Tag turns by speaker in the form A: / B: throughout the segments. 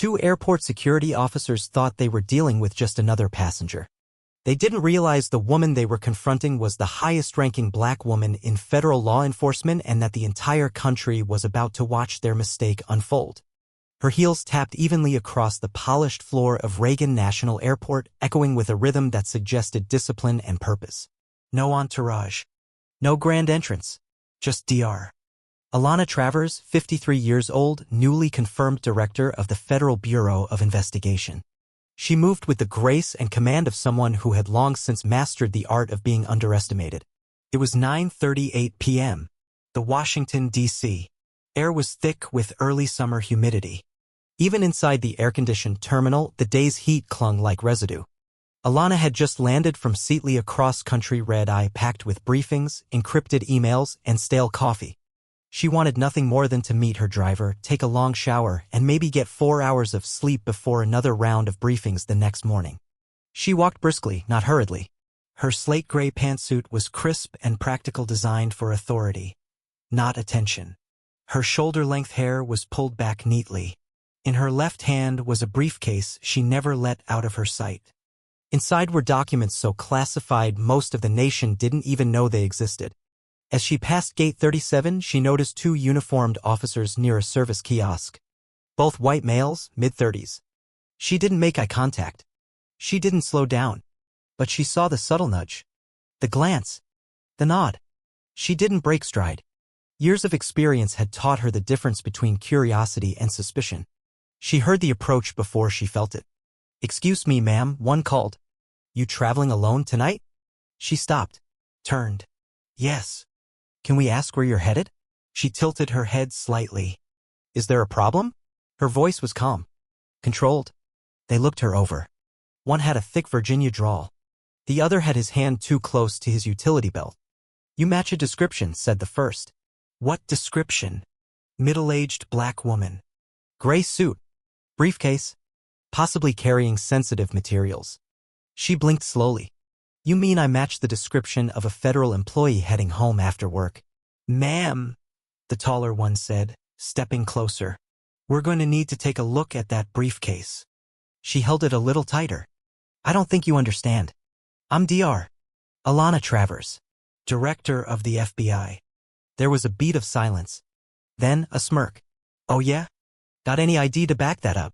A: Two airport security officers thought they were dealing with just another passenger. They didn't realize the woman they were confronting was the highest-ranking black woman in federal law enforcement and that the entire country was about to watch their mistake unfold. Her heels tapped evenly across the polished floor of Reagan National Airport, echoing with a rhythm that suggested discipline and purpose. No entourage. No grand entrance. Just Dr. Alana Travers, 53 years old, newly confirmed director of the Federal Bureau of Investigation. She moved with the grace and command of someone who had long since mastered the art of being underestimated. It was 9:38 p.m. The Washington, D.C. air was thick with early summer humidity. Even inside the air-conditioned terminal, the day's heat clung like residue. Alana had just landed from Seattle, a cross-country red-eye packed with briefings, encrypted emails, and stale coffee. She wanted nothing more than to meet her driver, take a long shower, and maybe get 4 hours of sleep before another round of briefings the next morning. She walked briskly, not hurriedly. Her slate-gray pantsuit was crisp and practical, designed for authority, not attention. Her shoulder-length hair was pulled back neatly. In her left hand was a briefcase she never let out of her sight. Inside were documents so classified most of the nation didn't even know they existed. As she passed Gate 37, she noticed two uniformed officers near a service kiosk. Both white males, mid-30s. She didn't make eye contact. She didn't slow down. But she saw the subtle nudge. The glance. The nod. She didn't break stride. Years of experience had taught her the difference between curiosity and suspicion. She heard the approach before she felt it. "Excuse me, ma'am," one called. "You traveling alone tonight?" She stopped. Turned. "Yes." "Can we ask where you're headed?" She tilted her head slightly. "Is there a problem?" Her voice was calm. Controlled. They looked her over. One had a thick Virginia drawl. The other had his hand too close to his utility belt. "You match a description," said the first. "What description?" "Middle-aged black woman. Gray suit. Briefcase. Possibly carrying sensitive materials." She blinked slowly. "You mean I match the description of a federal employee heading home after work?" "Ma'am," the taller one said, stepping closer. "We're going to need to take a look at that briefcase." She held it a little tighter. "I don't think you understand. I'm Dr. Alana Travers, director of the FBI. There was a beat of silence. Then a smirk. "Oh yeah? Got any ID to back that up?"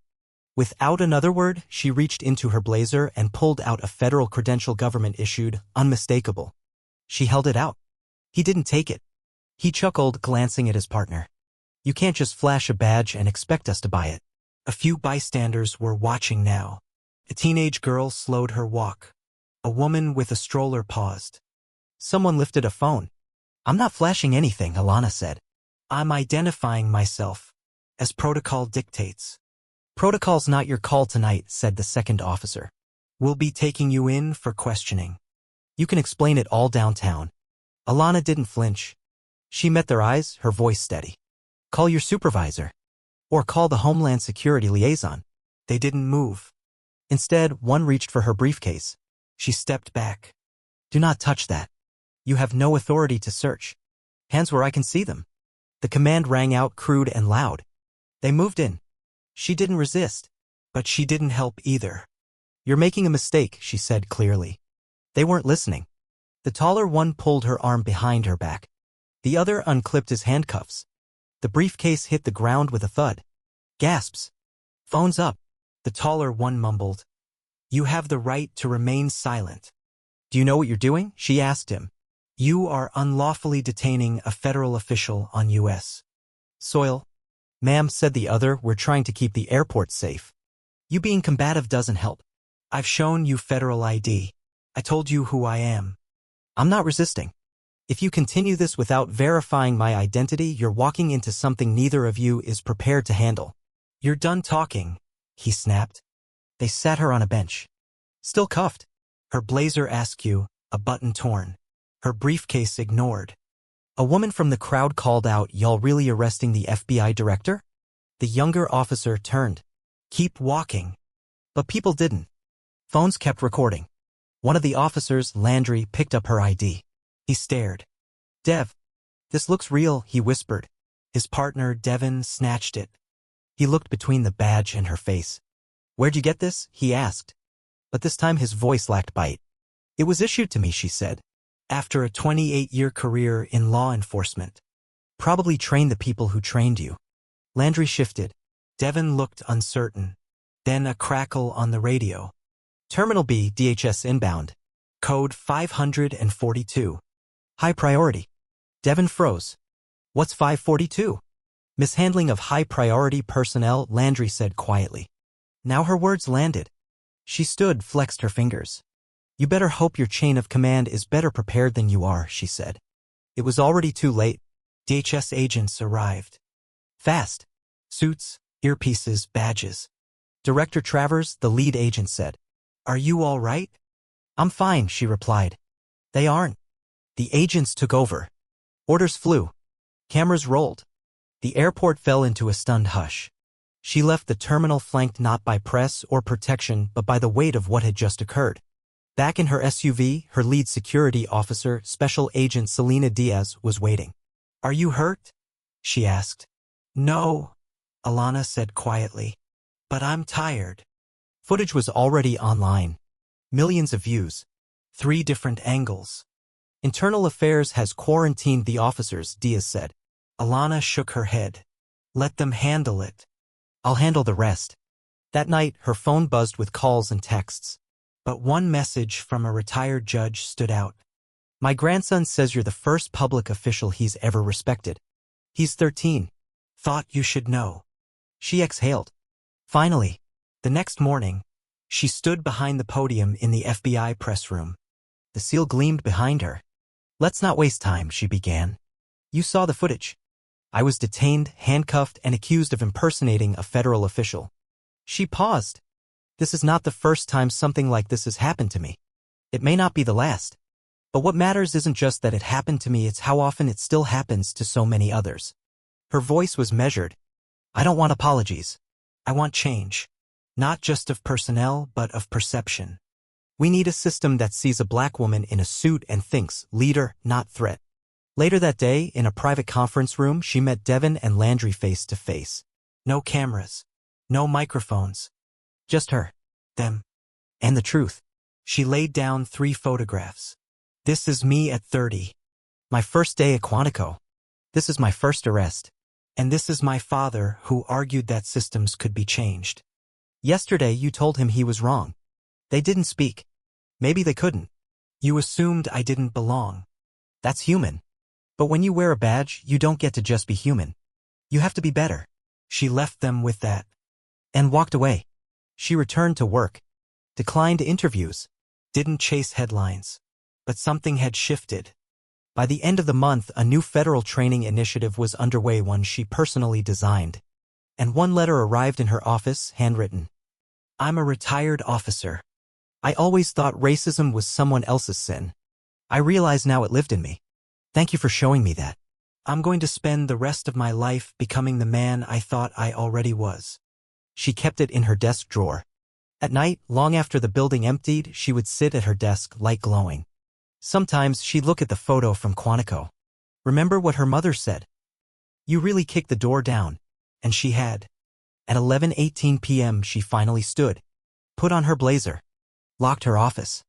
A: Without another word, she reached into her blazer and pulled out a federal credential government-issued, unmistakable. She held it out. He didn't take it. He chuckled, glancing at his partner. "You can't just flash a badge and expect us to buy it." A few bystanders were watching now. A teenage girl slowed her walk. A woman with a stroller paused. Someone lifted a phone. "I'm not flashing anything," Alana said. "I'm identifying myself, as protocol dictates." "Protocol's not your call tonight," said the second officer. "We'll be taking you in for questioning. You can explain it all downtown." Alana didn't flinch. She met their eyes, her voice steady. "Call your supervisor. Or call the Homeland Security liaison." They didn't move. Instead, one reached for her briefcase. She stepped back. "Do not touch that. You have no authority to search. Hands where I can see them." The command rang out, crude and loud. They moved in. She didn't resist, but she didn't help either. "You're making a mistake," she said clearly. They weren't listening. The taller one pulled her arm behind her back. The other unclipped his handcuffs. The briefcase hit the ground with a thud. Gasps. "Phone's up," the taller one mumbled. "You have the right to remain silent." "Do you know what you're doing?" she asked him. "You are unlawfully detaining a federal official on U.S. soil." "Ma'am," said the other, "we're trying to keep the airport safe. You being combative doesn't help. I've shown you federal ID. I told you who I am. I'm not resisting. If you continue this without verifying my identity, you're walking into something neither of you is prepared to handle." "You're done talking," he snapped. They sat her on a bench. Still cuffed. Her blazer askew, a button torn. Her briefcase ignored. A woman from the crowd called out, "Y'all really arresting the FBI director?" The younger officer turned. "Keep walking." But people didn't. Phones kept recording. One of the officers, Landry, picked up her ID. He stared. "Dev, this looks real," he whispered. His partner, Devin, snatched it. He looked between the badge and her face. "Where'd you get this?" he asked. But this time his voice lacked bite. "It was issued to me," she said, "after a 28-year career in law enforcement. Probably trained the people who trained you." Landry shifted. Devin looked uncertain. Then a crackle on the radio. "Terminal B, DHS inbound. Code 542. High priority." Devin froze. "What's 542? "Mishandling of high-priority personnel," Landry said quietly. Now her words landed. She stood, flexed her fingers. "You better hope your chain of command is better prepared than you are," she said. It was already too late. DHS agents arrived. Fast. Suits, earpieces, badges. "Director Travers," the lead agent said. "Are you all right?" "I'm fine," she replied. "They aren't." The agents took over. Orders flew. Cameras rolled. The airport fell into a stunned hush. She left the terminal flanked not by press or protection but by the weight of what had just occurred. Back in her SUV, her lead security officer, Special Agent Selena Diaz, was waiting. "Are you hurt?" she asked. "No," Alana said quietly. "But I'm tired." Footage was already online. Millions of views. 3 different angles. "Internal Affairs has quarantined the officers," Diaz said. Alana shook her head. "Let them handle it. I'll handle the rest." That night, her phone buzzed with calls and texts. But one message from a retired judge stood out. "My grandson says you're the first public official he's ever respected. He's 13. Thought you should know." She exhaled. Finally, the next morning, she stood behind the podium in the FBI press room. The seal gleamed behind her. "Let's not waste time," she began. "You saw the footage. I was detained, handcuffed, and accused of impersonating a federal official." She paused. "This is not the first time something like this has happened to me. It may not be the last. But what matters isn't just that it happened to me, it's how often it still happens to so many others." Her voice was measured. "I don't want apologies. I want change. Not just of personnel, but of perception. We need a system that sees a black woman in a suit and thinks leader, not threat." Later that day, in a private conference room, she met Devin and Landry face to face. No cameras. No microphones. Just her, them, and the truth. She laid down 3 photographs. "This is me at 30. My first day at Quantico. This is my first arrest. And this is my father who argued that systems could be changed. Yesterday you told him he was wrong. They didn't speak. Maybe they couldn't. You assumed I didn't belong. That's human. But when you wear a badge, you don't get to just be human. You have to be better." She left them with that. And walked away. She returned to work. Declined interviews. Didn't chase headlines. But something had shifted. By the end of the month, a new federal training initiative was underway, one she personally designed. And one letter arrived in her office, handwritten. "I'm a retired officer. I always thought racism was someone else's sin. I realize now it lived in me. Thank you for showing me that. I'm going to spend the rest of my life becoming the man I thought I already was." She kept it in her desk drawer. At night, long after the building emptied, she would sit at her desk, light glowing. Sometimes she'd look at the photo from Quantico. Remember what her mother said? "You really kicked the door down." And she had. At 11:18 p.m. she finally stood, put on her blazer, locked her office.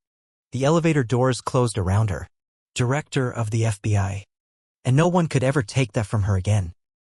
A: The elevator doors closed around her. Director of the FBI. And no one could ever take that from her again.